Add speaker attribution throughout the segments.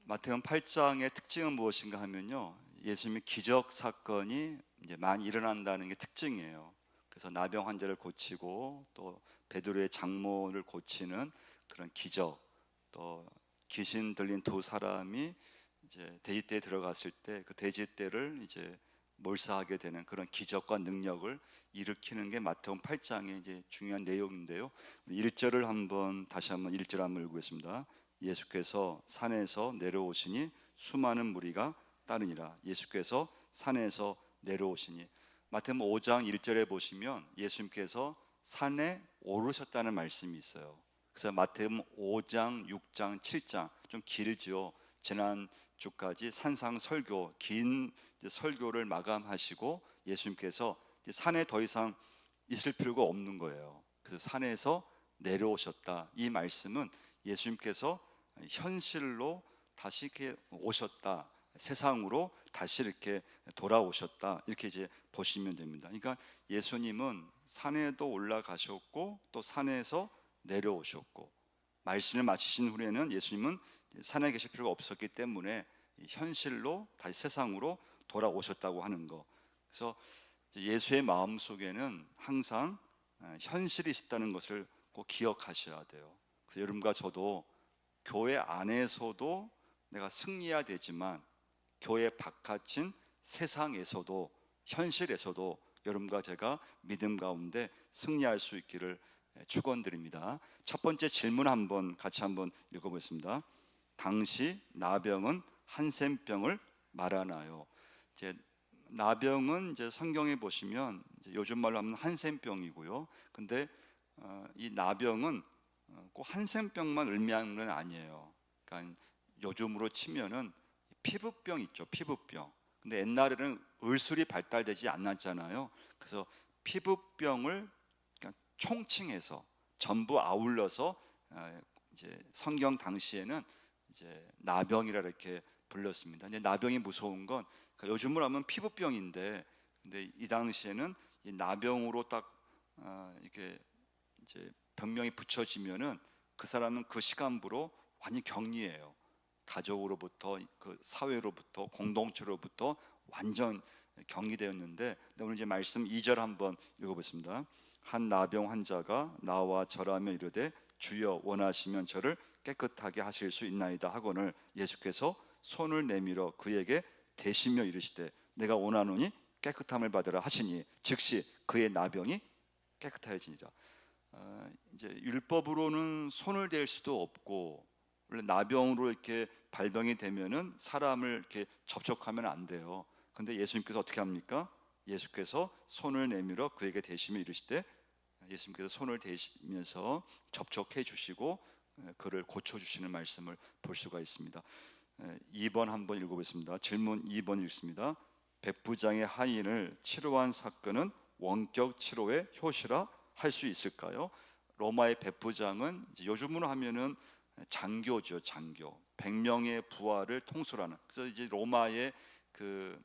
Speaker 1: 마태복음 8장의 특징은 무엇인가 하면요, 예수님의 기적 사건이 이제 많이 일어난다는 게 특징이에요. 그래서 나병 환자를 고치고 또 베드로의 장모를 고치는 그런 기적, 또 귀신 들린 두 사람이 이제 돼지떼에 들어갔을 때 그 돼지떼를 이제 몰사하게 되는 그런 기적과 능력을 일으키는 게 마태복음 8장의 이제 중요한 내용인데요. 1절을 다시 한번 1절 한번 읽겠습니다. 예수께서 산에서 내려오시니 수많은 무리가 따르니라. 예수께서 산에서 내려오시니, 마태복음 5장 1절에 보시면 예수님께서 산에 오르셨다는 말씀이 있어요. 그래서 마태복음 5장, 6장, 7장 좀 길지요. 지난주까지 산상 설교, 긴 설교를 마감하시고 예수님께서 산에 더 이상 있을 필요가 없는 거예요. 그래서 산에서 내려오셨다. 이 말씀은 예수님께서 현실로 다시 이렇게 오셨다, 세상으로 다시 이렇게 돌아오셨다, 이렇게 이제 보시면 됩니다. 그러니까 예수님은 산에도 올라가셨고 또 산에서 내려오셨고, 말씀을 마치신 후에는 예수님은 산에 계실 필요가 없었기 때문에 현실로 다시 세상으로 돌아오셨다고 하는 거. 그래서 예수의 마음 속에는 항상 현실이 있다는 것을 꼭 기억하셔야 돼요. 그래서 여러분과 저도 교회 안에서도 내가 승리해야 되지만 교회 바깥인 세상에서도, 현실에서도 여러분과 제가 믿음 가운데 승리할 수 있기를 축원드립니다. 첫 번째 질문 같이 한번 읽어보겠습니다. 당시 나병은 한센병을 말하나요? 이제 나병은 이제 성경에 보시면 이제 요즘 말로 하면 한센병이고요. 근데 이 나병은 꼭 한센병만 의미하는 건 아니에요. 그러니까 요즘으로 치면은 피부병 있죠, 피부병. 근데 옛날에는 의술이 발달되지 않았잖아요. 그래서 피부병을 그냥 총칭해서 전부 아울러서 이제 성경 당시에는 이제 나병이라 이렇게 불렀습니다. 근데 나병이 무서운 건, 그러니까 요즘으로 하면 피부병인데, 근데 이 당시에는 이 나병으로 딱 이렇게 이제 병명이 붙여지면은 그 사람은 그 시간부로 완전히 격리해요. 가족으로부터, 그 사회로부터, 공동체로부터 완전 격리되었는데, 오늘 이제 말씀 2절 한번 읽어보겠습니다. 한 나병 환자가 나와 절하며 이르되 주여 원하시면 저를 깨끗하게 하실 수 있나이다 하거늘 예수께서 손을 내밀어 그에게 대시며 이르시되 내가 원하노니 깨끗함을 받으라 하시니 즉시 그의 나병이 깨끗하여지니라. 이제 율법으로는 손을 댈 수도 없고, 원래 나병으로 이렇게 발병이 되면은 사람을 이렇게 접촉하면 안 돼요. 근데 예수님께서 어떻게 합니까? 예수께서 손을 내밀어 그에게 대시며 이르시되, 예수님께서 손을 대시면서 접촉해 주시고 그를 고쳐 주시는 말씀을 볼 수가 있습니다. 2번 한번 읽어보겠습니다. 질문 2번 읽습니다. 백부장의 하인을 치료한 사건은 원격 치료의 효시라 할 수 있을까요? 로마의 백부장은 요즘으로 하면은 장교죠, 장교. 100명의 부하를 통솔하는. 그래서 이제 로마의 그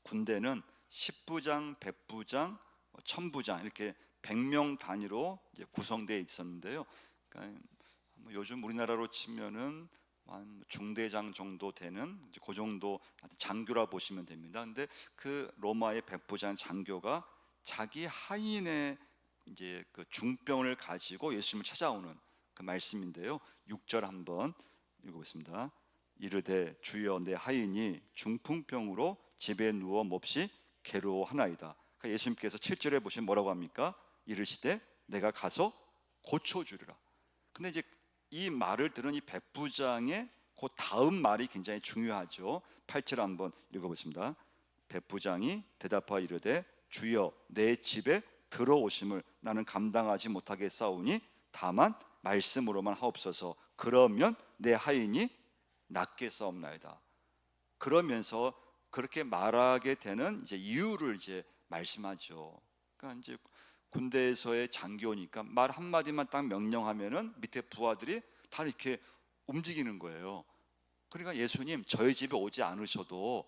Speaker 1: 군대는 10부장, 100부장, 1000부장 이렇게 100명 단위로 이제 구성되어 있었는데요. 그러니까 요즘 우리나라로 치면은 한 중대장 정도 되는 그 정도 장교라 보시면 됩니다. 근데 그 로마의 백부장 장교가 자기 하인의 이제 그 중병을 가지고 예수님을 찾아오는 그 말씀인데요. 6절 한번 읽어보겠습니다. 이르되 주여 내 하인이 중풍병으로 집에 누워 몹시 괴로워하나이다. 그러니까 예수님께서 7절에 보시면 뭐라고 합니까? 이르시되 내가 가서 고쳐주리라. 근데 이제 이 말을 들은 이 백부장의 그 다음 말이 굉장히 중요하죠. 8절 한번 읽어보겠습니다. 백부장이 대답하여 이르되 주여 내 집에 들어오심을 나는 감당하지 못하겠사오니 다만 말씀으로만 하옵소서. 그러면 내 하인이 낫겠사옵나이다. 그러면서 그렇게 말하게 되는 이제 이유를 이제 말씀하죠. 그러니까 이제 군대에서의 장교니까 말 한마디만 딱 명령하면은 밑에 부하들이 다 이렇게 움직이는 거예요. 그러니까 예수님 저희 집에 오지 않으셔도,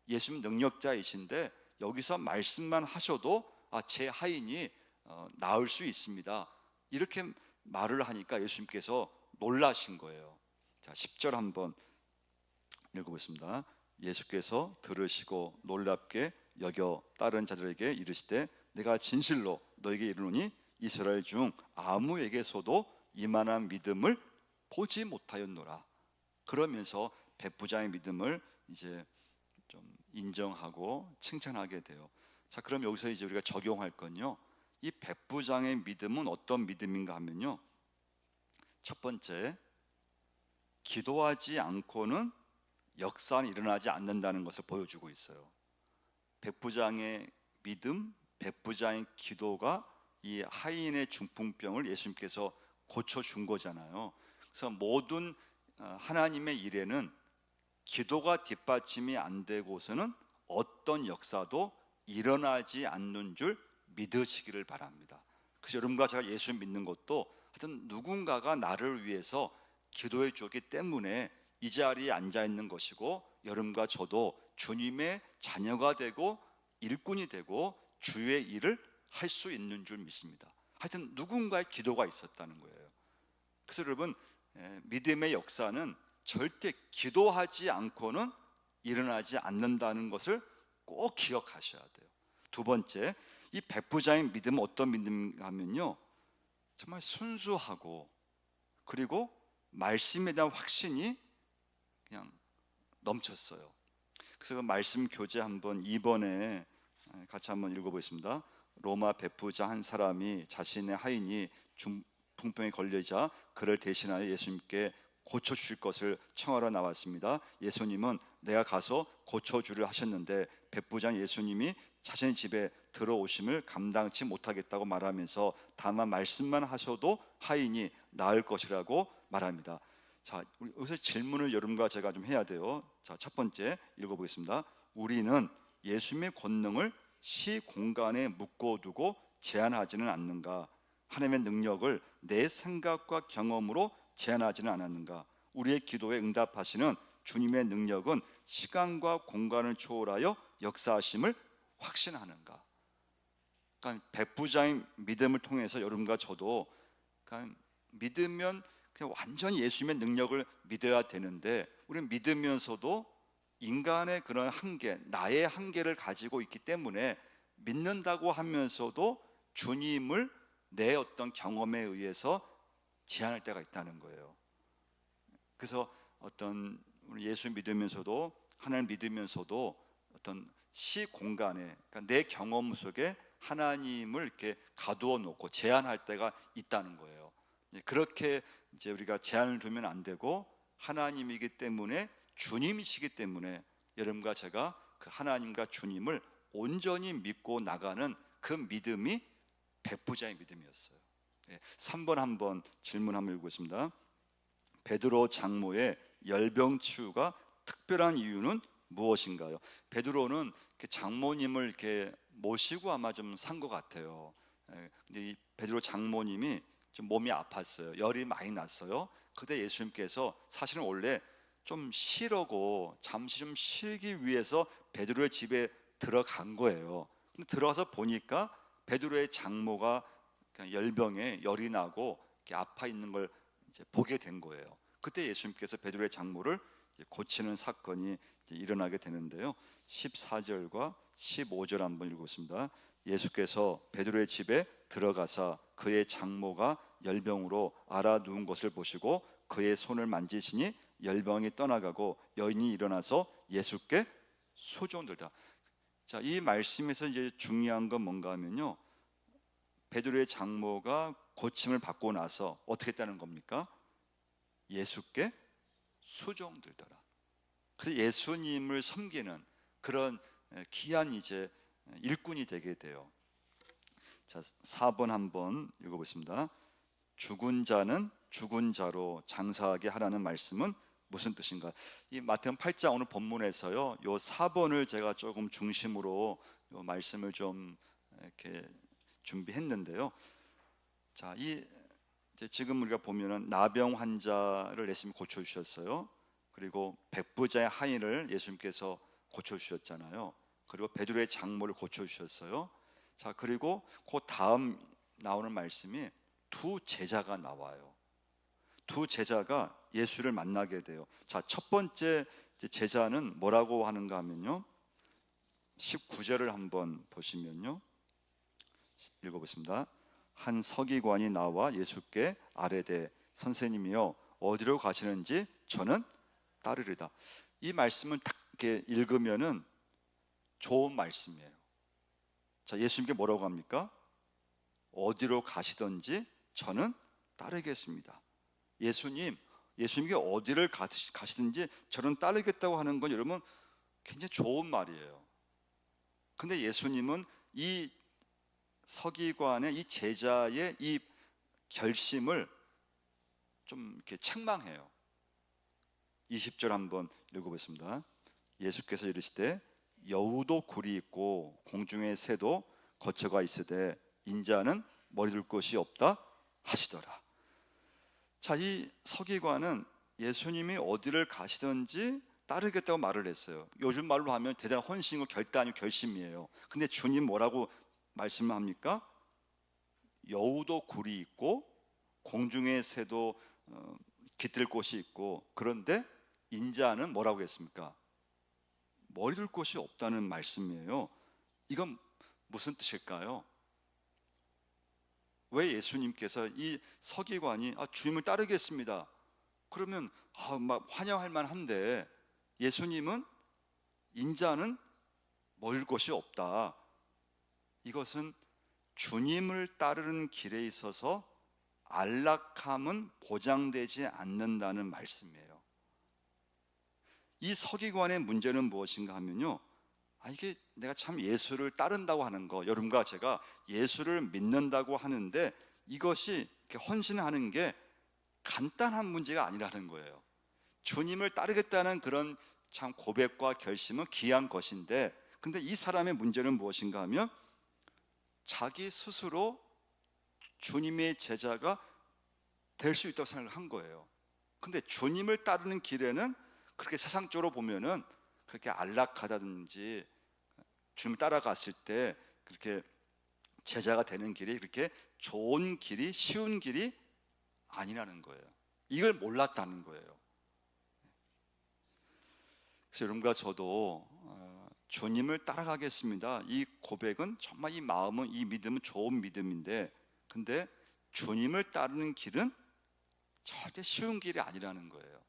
Speaker 1: 예수님 능력자이신데 여기서 말씀만 하셔도 제 하인이 나을 수 있습니다. 이렇게 말을 하니까 예수님께서 놀라신 거예요. 자, 10절 한번 읽어보겠습니다. 예수께서 들으시고 놀랍게 여겨 다른 자들에게 이르시되 내가 진실로 너에게 이르노니 이스라엘 중 아무에게서도 이만한 믿음을 보지 못하였노라. 그러면서 백부장의 믿음을 이제 좀 인정하고 칭찬하게 돼요. 자, 그럼 여기서 이제 우리가 적용할 건요, 이 백부장의 믿음은 어떤 믿음인가 하면요, 첫 번째, 기도하지 않고는 역사는 일어나지 않는다는 것을 보여주고 있어요. 백부장의 믿음, 백부장의 기도가 이 하인의 중풍병을 예수님께서 고쳐준 거잖아요. 그래서 모든 하나님의 일에는 기도가 뒷받침이 안 되고서는 어떤 역사도 일어나지 않는 줄 믿으시기를 바랍니다. 그래서 여러분과 제가 예수 믿는 것도 하여튼 누군가가 나를 위해서 기도해 주었기 때문에 이 자리에 앉아 있는 것이고, 여러분과 저도 주님의 자녀가 되고 일꾼이 되고 주의 일을 할 수 있는 줄 믿습니다. 하여튼 누군가의 기도가 있었다는 거예요. 그래서 여러분, 믿음의 역사는 절대 기도하지 않고는 일어나지 않는다는 것을 꼭 기억하셔야 돼요. 두 번째, 이 백부장의 믿음은 어떤 믿음인가 하면요, 정말 순수하고 그리고 말씀에 대한 확신이 그냥 넘쳤어요. 그래서 그 말씀 교재 한번 2번에 같이 한번 읽어보겠습니다. 로마 백부장 한 사람이 자신의 하인이 중풍병에 걸리자 그를 대신하여 예수님께 고쳐주실 것을 청하러 나왔습니다. 예수님은 내가 가서 고쳐주려 하셨는데 백부장 예수님이 자신의 집에 들어오심을 감당치 못하겠다고 말하면서 다만 말씀만 하셔도 하인이 나을 것이라고 말합니다. 자, 여기서 질문을 여러분과 제가 좀 해야 돼요. 자, 첫 번째 읽어보겠습니다. 우리는 예수님의 권능을 시 공간에 묶어두고 제한하지는 않는가? 하나님의 능력을 내 생각과 경험으로 제한하지는 않았는가? 우리의 기도에 응답하시는 주님의 능력은 시간과 공간을 초월하여 역사하심을 확신하는가? 그러니까 백부장의 믿음을 통해서 여러분과 저도 그러니까 믿으면 그냥 완전히 예수님의 능력을 믿어야 되는데, 우리는 믿으면서도 인간의 그런 한계, 나의 한계를 가지고 있기 때문에 믿는다고 하면서도 주님을 내 어떤 경험에 의해서 제한할 때가 있다는 거예요. 그래서 어떤 예수 믿으면서도 하나님 믿으면서도 어떤 시 공간에, 그러니까 내 경험 속에 하나님을 이렇게 가두어 놓고 제한할 때가 있다는 거예요. 그렇게 이제 우리가 제한을 두면 안 되고, 하나님이기 때문에, 주님이시기 때문에 여러분과 제가 그 하나님과 주님을 온전히 믿고 나가는 그 믿음이 백부장의 믿음이었어요. 3번 한번 질문 한번 읽겠습니다. 베드로 장모의 열병 치유가 특별한 이유는 무엇인가요? 베드로는 장모님을 이렇게 모시고 아마 좀 산 것 같아요. 근데 이 베드로 장모님이 좀 몸이 아팠어요. 열이 많이 났어요. 그때 예수님께서 사실은 원래 좀 쉬려고 잠시 좀 쉬기 위해서 베드로의 집에 들어간 거예요. 근데 들어가서 보니까 베드로의 장모가 열병에 열이 나고 이렇게 아파 있는 걸 이제 보게 된 거예요. 그때 예수님께서 베드로의 장모를 고치는 사건이 일어나게 되는데요. 14절과 15절 한번 읽겠습니다. 예수께서 베드로의 집에 들어가사 그의 장모가 열병으로 앓아 누운 것을 보시고 그의 손을 만지시니 열병이 떠나가고 여인이 일어나서 예수께 소종들다. 자, 이 말씀에서 이제 중요한 건 뭔가 하면요, 베드로의 장모가 고침을 받고 나서 어떻게 했다는 겁니까? 예수께 수종들더라. 그래서 예수님을 섬기는 그런 귀한 이제 일꾼이 되게 돼요. 자, 4번 한번 읽어보겠습니다. 죽은 자는 죽은 자로 장사하게 하라는 말씀은 무슨 뜻인가? 이 마태복음 8장 오늘 본문에서요, 요 4번을 제가 조금 중심으로 요 말씀을 좀 이렇게 준비했는데요. 자, 이제 지금 우리가 보면은 나병 환자를 예수님 고쳐 주셨어요. 그리고 백부자의 하인을 예수님께서 고쳐 주셨잖아요. 그리고 베드로의 장모를 고쳐 주셨어요. 자, 그리고 그 다음 나오는 말씀이 두 제자가 나와요. 두 제자가 예수를 만나게 돼요. 자, 첫 번째 이제 제자는 뭐라고 하는가 하면요, 19절을 한번 보시면요, 읽어보겠습니다. 한 서기관이 나와 예수께 아뢰되 선생님이여 어디로 가시는지 저는 따르리다. 이 말씀을 딱 이렇게 읽으면은 좋은 말씀이에요. 자, 예수님께 뭐라고 합니까? 어디로 가시든지 저는 따르겠습니다. 예수님께 어디를 가시든지 저는 따르겠다고 하는 건 여러분 굉장히 좋은 말이에요. 근데 예수님은 이 서기관의 이 제자의 이 결심을 좀 이렇게 책망해요. 20절 한번 읽어보겠습니다. 예수께서 이르시되 여우도 굴이 있고 공중의 새도 거처가 있으되 인자는 머리 둘 곳이 없다 하시더라. 자, 이 서기관은 예수님이 어디를 가시든지 따르겠다고 말을 했어요. 요즘 말로 하면 대단한 헌신이고 결단이고 결심이에요. 근데 주님 뭐라고 말씀합니까? 여우도 굴이 있고 공중의 새도 깃들 곳이 있고, 그런데 인자는 뭐라고 했습니까? 머리 둘 곳이 없다는 말씀이에요. 이건 무슨 뜻일까요? 왜 예수님께서 이 서기관이 주님을 따르겠습니다, 그러면 막 환영할 만한데, 예수님은 인자는 머리 둘 곳이 없다, 이것은 주님을 따르는 길에 있어서 안락함은 보장되지 않는다는 말씀이에요. 이 서기관의 문제는 무엇인가 하면요, 이게 내가 참 예수를 따른다고 하는 거, 여러분과 제가 예수를 믿는다고 하는데 이것이 이렇게 헌신하는 게 간단한 문제가 아니라는 거예요. 주님을 따르겠다는 그런 참 고백과 결심은 귀한 것인데, 근데 이 사람의 문제는 무엇인가 하면 자기 스스로 주님의 제자가 될 수 있다고 생각을 한 거예요. 근데 주님을 따르는 길에는 그렇게 세상적으로 보면은 그렇게 안락하다든지 주님을 따라갔을 때 그렇게 제자가 되는 길이 그렇게 좋은 길이, 쉬운 길이 아니라는 거예요. 이걸 몰랐다는 거예요. 그래서 여러분과 저도 주님을 따라가겠습니다, 이 고백은 정말, 이 마음은, 이 믿음은 좋은 믿음인데, 근데 주님을 따르는 길은 절대 쉬운 길이 아니라는 거예요.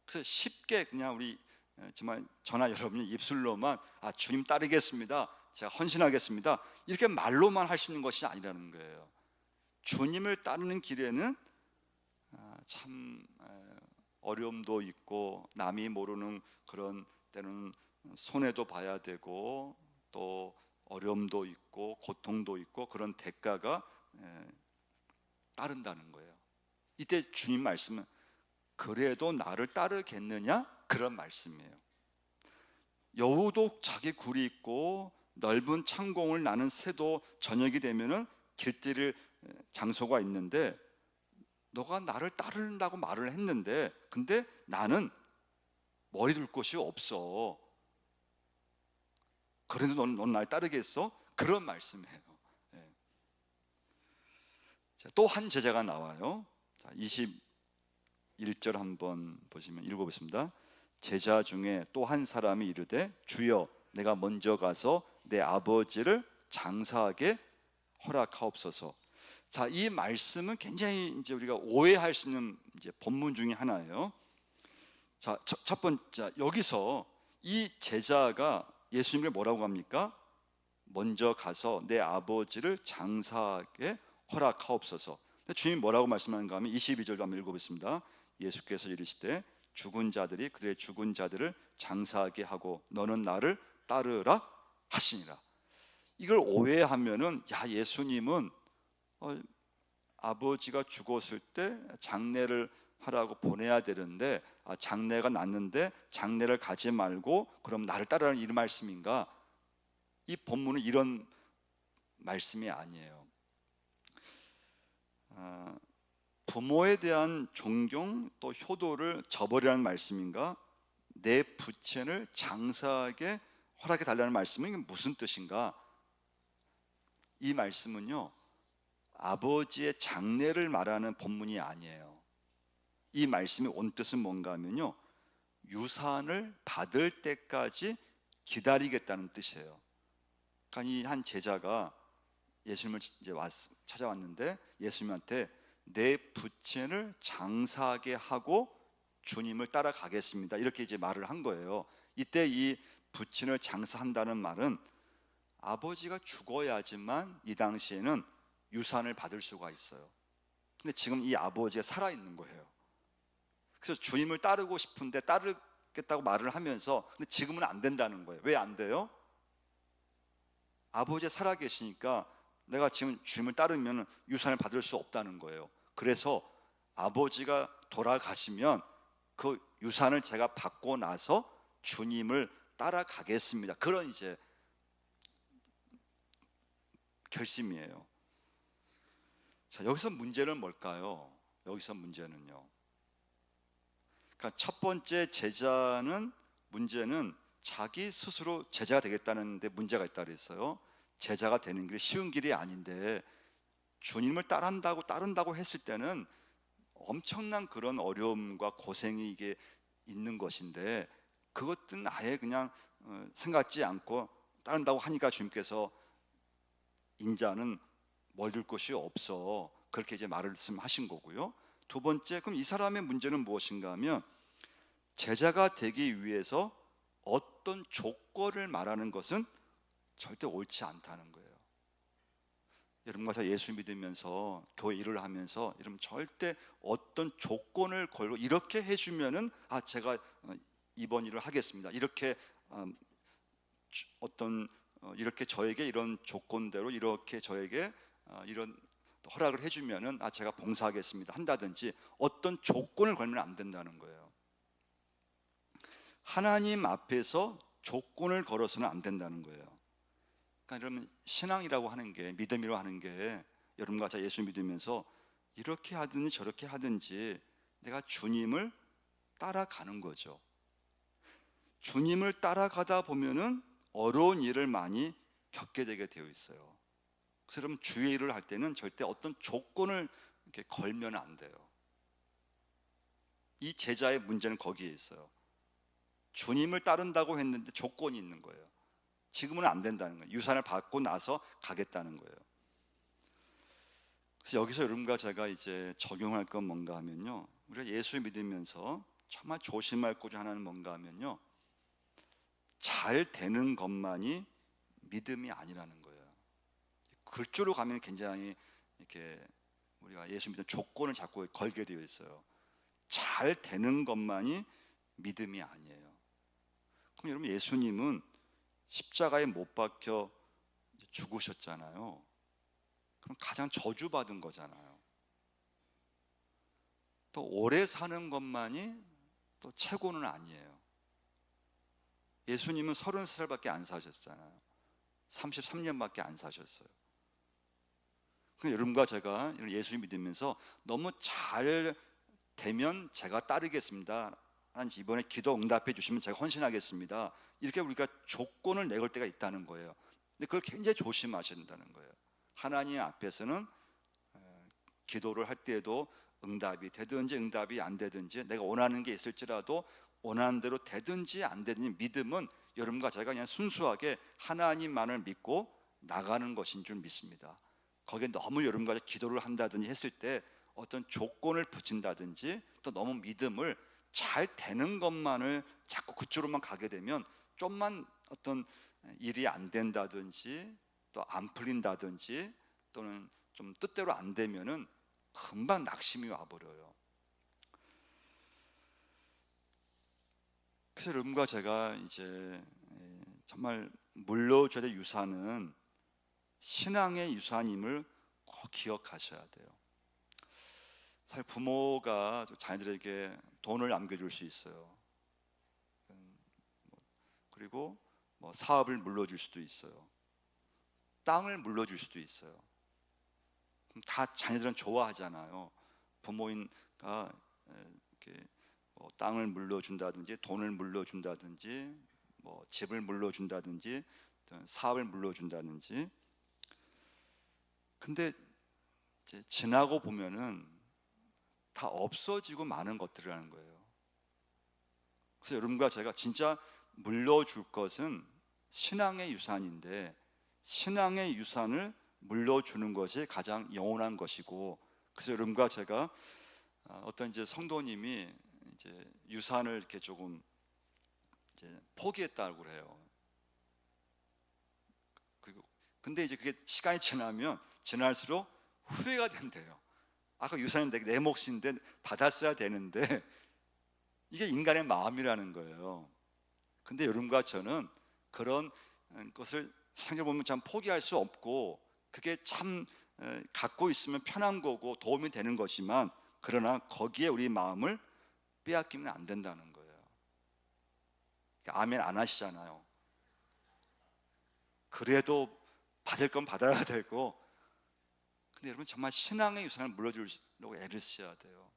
Speaker 1: 그래서 쉽게 그냥 우리 정말 저나 여러분이 입술로만 주님 따르겠습니다, 제가 헌신하겠습니다, 이렇게 말로만 할 수 있는 것이 아니라는 거예요. 주님을 따르는 길에는 참 어려움도 있고, 남이 모르는 그런 때는 손해도 봐야 되고, 또 어려움도 있고 고통도 있고, 그런 대가가 따른다는 거예요. 이때 주님 말씀은 그래도 나를 따르겠느냐, 그런 말씀이에요. 여우도 자기 굴이 있고 넓은 창공을 나는 새도 저녁이 되면은 길들일 장소가 있는데, 너가 나를 따른다고 말을 했는데 근데 나는 머리 둘 곳이 없어, 그래도 넌 날 따르겠어? 그런 말씀이에요. 또 한 제자가 나와요. 21절 한번 보시면 읽어보겠습니다. 제자 중에 또 한 사람이 이르되 주여 내가 먼저 가서 내 아버지를 장사하게 허락하옵소서. 자, 이 말씀은 굉장히 이제 우리가 오해할 수 있는 이제 본문 중에 하나예요. 자, 첫 번째, 여기서 이 제자가 예수님을 뭐라고 합니까? 먼저 가서 내 아버지를 장사하게 허락하옵소서. 주님이 뭐라고 말씀하는가 하면 22절도 한번 읽어보겠습니다. 예수께서 이르시되 죽은 자들이 그들의 죽은 자들을 장사하게 하고 너는 나를 따르라 하시니라. 이걸 오해하면은 예수님은 아버지가 죽었을 때 장례를 하라고 보내야 되는데 장례가 났는데 장례를 가지 말고 그럼 나를 따르라는 이 말씀인가? 이 본문은 이런 말씀이 아니에요. 부모에 대한 존경 또 효도를 저버리라는 말씀인가? 내 부친을 장사하게 허락해 달라는 말씀은 이게 무슨 뜻인가? 이 말씀은요, 아버지의 장례를 말하는 본문이 아니에요. 이 말씀의 온 뜻은 뭔가 하면요, 유산을 받을 때까지 기다리겠다는 뜻이에요. 그러니까 이 한 제자가 예수님을 이제 찾아왔는데 예수님한테 내 부친을 장사하게 하고 주님을 따라가겠습니다, 이렇게 이제 말을 한 거예요. 이때 이 부친을 장사한다는 말은 아버지가 죽어야지만 이 당시에는 유산을 받을 수가 있어요. 근데 지금 이 아버지가 살아있는 거예요. 그래서 주님을 따르고 싶은데 따르겠다고 말을 하면서 근데 지금은 안 된다는 거예요. 왜 안 돼요? 아버지가 살아계시니까 내가 지금 주님을 따르면 유산을 받을 수 없다는 거예요. 그래서 아버지가 돌아가시면 그 유산을 제가 받고 나서 주님을 따라가겠습니다, 그런 이제 결심이에요. 자, 여기서 문제는 뭘까요? 여기서 문제는요, 그러니까 첫 번째 제자는 문제는 자기 스스로 제자가 되겠다는 데 문제가 있다 그랬어요. 제자가 되는 길이 쉬운 길이 아닌데 주님을 따른다고 했을 때는 엄청난 그런 어려움과 고생이 이게 있는 것인데 그것은 아예 그냥 생각지 않고 따른다고 하니까 주님께서 인자는 멀을 곳이 없어, 그렇게 이제 말씀하신 거고요. 두 번째, 그럼 이 사람의 문제는 무엇인가 하면 제자가 되기 위해서 어떤 조건을 말하는 것은 절대 옳지 않다는 거예요. 여러분과 저 예수 믿으면서 교회 일을 하면서 여러분 절대 어떤 조건을 걸고 이렇게 해주면은 제가 이번 일을 하겠습니다, 이렇게 이렇게 저에게 이런 조건대로 이렇게 저에게 이런 허락을 해주면은 제가 봉사하겠습니다 한다든지 어떤 조건을 걸면 안 된다는 거예요. 하나님 앞에서 조건을 걸어서는 안 된다는 거예요. 그러니까 여러분 신앙이라고 하는 게, 믿음이라고 하는 게 여러분과 저 예수 믿으면서 이렇게 하든지 저렇게 하든지 내가 주님을 따라가는 거죠. 주님을 따라가다 보면은 어려운 일을 많이 겪게 되게 되어 있어요. 그래서 여러분 주의 일을 할 때는 절대 어떤 조건을 이렇게 걸면 안 돼요. 이 제자의 문제는 거기에 있어요. 주님을 따른다고 했는데 조건이 있는 거예요. 지금은 안 된다는 거예요. 유산을 받고 나서 가겠다는 거예요. 그래서 여기서 여러분과 제가 이제 적용할 건 뭔가 하면요, 우리가 예수 믿으면서 정말 조심할 것 중 하나는 뭔가 하면요, 잘 되는 것만이 믿음이 아니라는 거예요. 그쪽으로 가면 굉장히 이렇게 우리가 예수 믿는 조건을 자꾸 걸게 되어 있어요. 잘 되는 것만이 믿음이 아니에요. 그럼 여러분 예수님은 십자가에 못 박혀 죽으셨잖아요. 그럼 가장 저주받은 거잖아요. 또 오래 사는 것만이 또 최고는 아니에요. 예수님은 33살밖에 안 사셨잖아요. 33년밖에 안 사셨어요. 여러분과 제가 예수 믿으면서 너무 잘 되면 제가 따르겠습니다, 이번에 기도 응답해 주시면 제가 헌신하겠습니다, 이렇게 우리가 조건을 내걸 때가 있다는 거예요. 근데 그걸 굉장히 조심하셔야 된다는 거예요. 하나님 앞에서는 기도를 할 때에도 응답이 되든지 응답이 안 되든지 내가 원하는 게 있을지라도 원하는 대로 되든지 안 되든지 믿음은 여러분과 제가 그냥 순수하게 하나님만을 믿고 나가는 것인 줄 믿습니다. 거기에 너무 여러분과 기도를 한다든지 했을 때 어떤 조건을 붙인다든지 또 너무 믿음을 잘 되는 것만을 자꾸 그쪽으로만 가게 되면 좀만 어떤 일이 안 된다든지 또 안 풀린다든지 또는 좀 뜻대로 안 되면은 금방 낙심이 와버려요. 그래서 여러분과 제가 이제 정말 물려줘야 될 유산은 신앙의 유산임을 꼭 기억하셔야 돼요. 사실 부모가 자녀들에게 돈을 남겨줄 수 있어요. 그리고 사업을 물려줄 수도 있어요. 땅을 물려줄 수도 있어요. 그럼 다 자녀들은 좋아하잖아요. 부모가 이렇게 땅을 물려준다든지 돈을 물려준다든지 집을 물려준다든지 사업을 물려준다든지. 근데 이제 지나고 보면은 다 없어지고 마는 것들이라는 거예요. 그래서 여러분과 제가 진짜 물려줄 것은 신앙의 유산인데, 신앙의 유산을 물려주는 것이 가장 영원한 것이고, 그래서 여러분과 제가 어떤 이제 성도님이 이제 유산을 이렇게 조금 이제 포기했다고 그래요. 근데 이제 그게 시간이 지날수록 후회가 된대요. 아까 유산은 내 몫인데 받았어야 되는데, 이게 인간의 마음이라는 거예요. 근데 여러분과 저는 그런 것을 생각해 보면 참 포기할 수 없고, 그게 참 갖고 있으면 편한 거고 도움이 되는 것이지만, 그러나 거기에 우리 마음을 빼앗기면 안 된다는 거예요. 아멘 안 하시잖아요. 그래도 받을 건 받아야 되고, 근데 여러분 정말 신앙의 유산을 물려주려고 애를 써야 돼요.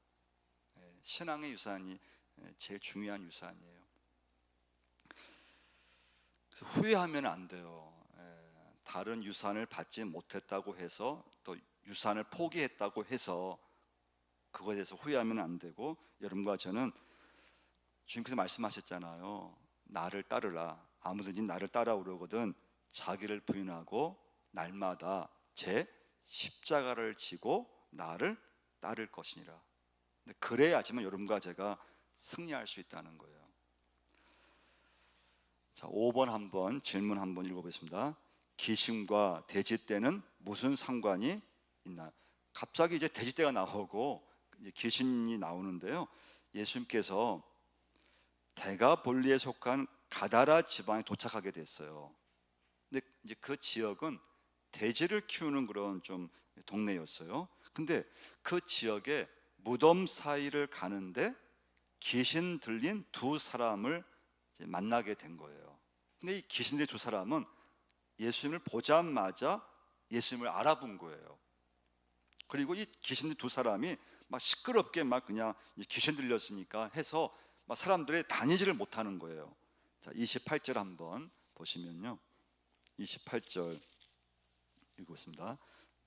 Speaker 1: 신앙의 유산이 제일 중요한 유산이에요. 그래서 후회하면 안 돼요. 다른 유산을 받지 못했다고 해서, 또 유산을 포기했다고 해서 그거에 대해서 후회하면 안 되고, 여러분과 저는 주님께서 말씀하셨잖아요. 나를 따르라. 아무든지 나를 따라오려거든 자기를 부인하고 날마다 제 십자가를 지고 나를 따를 것이니라. 그래야지만 여러분과 제가 승리할 수 있다는 거예요. 자, 5번 한번 질문 한번 읽어보겠습니다. 귀신과 돼지떼는 무슨 상관이 있나? 갑자기 이제 돼지떼가 나오고 이제 귀신이 나오는데요. 예수님께서 대가볼리에 속한 가다라 지방에 도착하게 됐어요. 근데 이제 그 지역은 돼지를 키우는 그런 좀 동네였어요. 근데 그 지역에 무덤 사이를 가는데 귀신 들린 두 사람을 이제 만나게 된 거예요. 근데 이 귀신 들린 두 사람은 예수님을 보자마자 예수님을 알아본 거예요. 그리고 이 귀신 들린 두 사람이 막 시끄럽게 막 그냥 귀신 들렸으니까 해서 막 사람들이 다니지를 못하는 거예요. 자, 28절 한번 보시면요. 28절 읽겠습니다.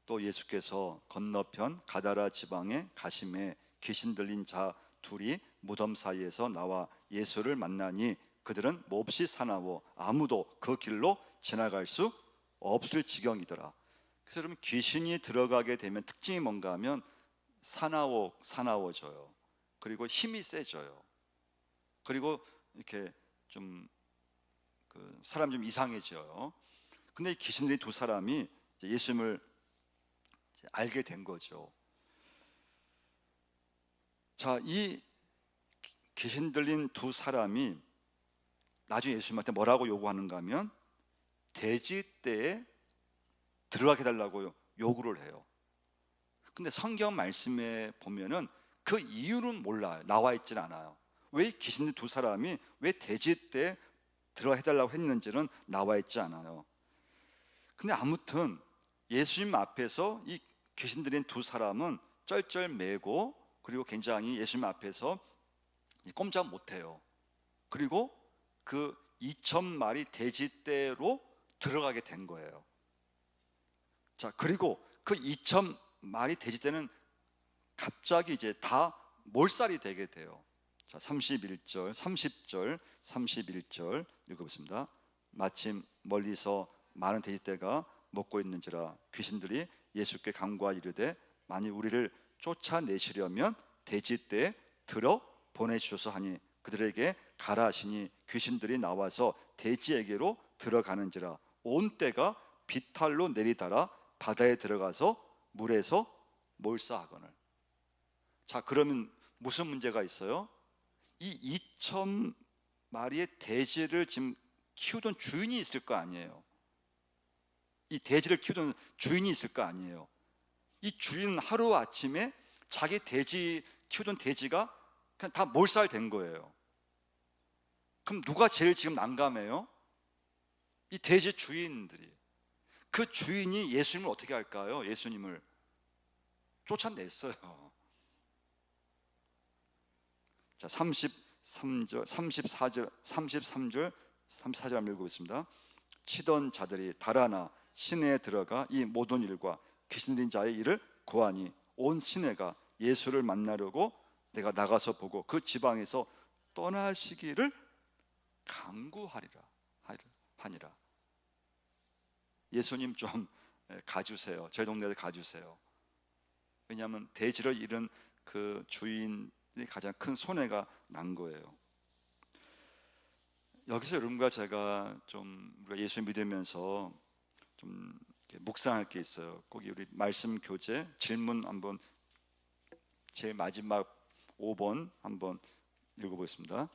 Speaker 1: 또 예수께서 건너편 가다라 지방에 가심에 귀신 들린 자 둘이 무덤 사이에서 나와 예수를 만나니 그들은 몹시 사나워 아무도 그 길로 지나갈 수 없을 지경이더라. 그래서 여러분, 귀신이 들어가게 되면 특징이 뭔가 하면 사나워져요. 그리고 힘이 세져요. 그리고 이렇게 좀 사람 좀 이상해져요. 근데 이 귀신들이 두 사람이 예수님을 알게 된 거죠. 자, 이 귀신 들린 두 사람이 나중에 예수님한테 뭐라고 요구하는가 하면 돼지떼에 들어가게 해달라고 요구를 해요. 근데 성경 말씀에 보면은 그 이유는 몰라요. 나와 있질 않아요. 왜 귀신 두 사람이 왜 돼지떼에 들어가 해달라고 했는지는 나와 있지 않아요. 근데 아무튼 예수님 앞에서 이 귀신 들린 두 사람은 쩔쩔매고, 그리고 굉장히 예수님 앞에서 꼼짝 못해요. 그리고 그 2,000마리 돼지떼로 들어가게 된 거예요. 자, 그리고 그 2,000마리 돼지떼는 갑자기 이제 다 몰살이 되게 돼요. 자, 31절, 30절, 31절 읽어보겠습니다. 마침 멀리서 많은 돼지떼가 먹고 있는지라 귀신들이 예수께 간구하 이르되 만일 우리를 쫓아내시려면 돼지떼에 들어 보내주소서 하니 그들에게 가라 하시니 귀신들이 나와서 돼지에게로 들어가는지라 온 떼가 비탈로 내리달아 바다에 들어가서 물에서 몰사하거늘. 자, 그러면 무슨 문제가 있어요? 이 2,000마리의 돼지를 지금 키우던 주인이 있을 거 아니에요. 이 돼지를 키우던 주인이 있을 거 아니에요. 이 주인은 하루아침에 자기 돼지 키우던 돼지가 그냥 다 몰살된 거예요. 그럼 누가 제일 지금 난감해요? 이 돼지 주인들이. 그 주인이 예수님을 어떻게 할까요? 예수님을 쫓아냈어요. 자, 33절, 34절, 33절, 34절 한번 읽어보겠습니다. 치던 자들이 달아나 시내에 들어가 이 모든 일과 귀신 들린 자의 일을 고하니 온 시내가 예수를 만나려고 내가 나가서 보고 그 지방에서 떠나시기를 간구하리라 하니라. 예수님 좀 가주세요. 저희 동네에 가주세요. 왜냐하면 대지를 잃은 그 주인이 가장 큰 손해가 난 거예요. 여기서 여러분과 제가 좀 우리가 예수 믿으면서 좀 묵상할 게 있어요. 거기 우리 말씀 교재 질문 한번 제일 마지막 5번 한번 읽어보겠습니다.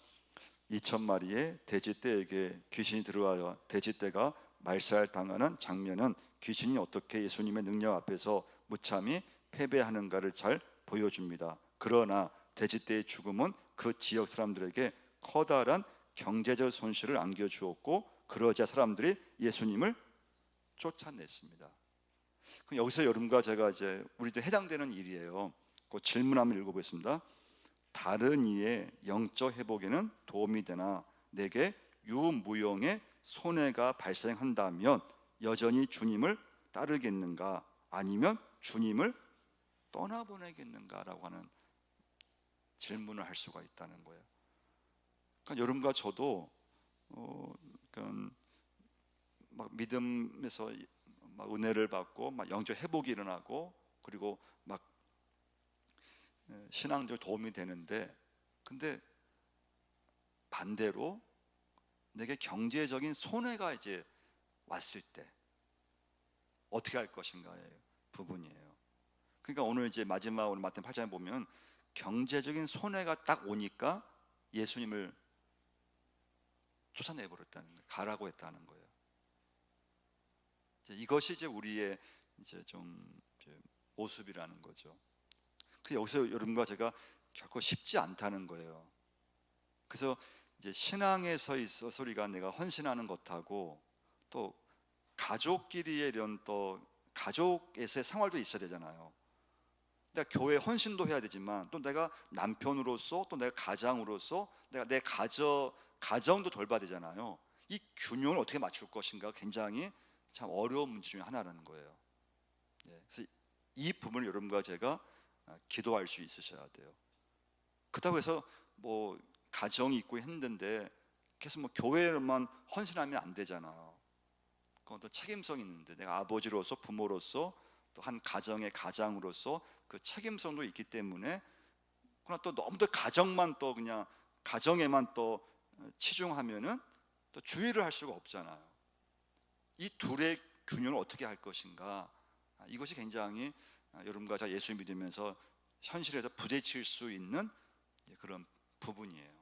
Speaker 1: 2,000마리의 돼지떼에게 귀신이 들어와 돼지떼가 말살당하는 장면은 귀신이 어떻게 예수님의 능력 앞에서 무참히 패배하는가를 잘 보여줍니다. 그러나 돼지떼의 죽음은 그 지역 사람들에게 커다란 경제적 손실을 안겨주었고, 그러자 사람들이 예수님을 쫓아냈습니다. 그럼 여기서 여러분과 제가 이제 우리도 해당되는 일이에요. 그 질문 한번 읽어보겠습니다. 다른 이의 영적 회복에는 도움이 되나 내게 유무용의 손해가 발생한다면 여전히 주님을 따르겠는가, 아니면 주님을 떠나보내겠는가라고 하는 질문을 할 수가 있다는 거예요. 그러니까 여러분과 저도 그러니까 막 믿음에서 막 은혜를 받고 막 영적 회복이 일어나고 그리고 막 신앙적 도움이 되는데, 근데 반대로 내게 경제적인 손해가 이제 왔을 때 어떻게 할 것인가의 부분이에요. 그러니까 오늘 이제 마지막 오늘 마태복음 8장에 보면 경제적인 손해가 딱 오니까 예수님을 쫓아내버렸다는 거예요. 가라고 했다는 거예요. 이것이 이제 우리의 이제 좀 모습이라는 거죠. 그래서 여기서 여러분과 제가 결코 쉽지 않다는 거예요. 그래서 이제 신앙에서 있어서 우리가 내가 헌신하는 것하고 또 가족끼리의 이런 또 가족에서의 생활도 있어야 되잖아요. 내가 교회 헌신도 해야 되지만 또 내가 남편으로서 또 내가 가장으로서 내가 내 가정도 돌봐야 되잖아요. 이 균형을 어떻게 맞출 것인가 굉장히 참 어려운 문제 중에 하나라는 거예요. 그래서 이 부분을 여러분과 제가 기도할 수 있으셔야 돼요. 그렇다고 해서 뭐 가정이 있고 했는데 계속 뭐 교회로만 헌신하면 안 되잖아요. 그건 또 책임성이 있는데 내가 아버지로서 부모로서 또 한 가정의 가장으로서 그 책임성도 있기 때문에, 그러나 또 너무 더 가정만 또 그냥 가정에만 또 치중하면은 또 주의를 할 수가 없잖아요. 이 둘의 균형을 어떻게 할 것인가, 이것이 굉장히 여러분과 제가 예수 믿으면서 현실에서 부딪힐 수 있는 그런 부분이에요.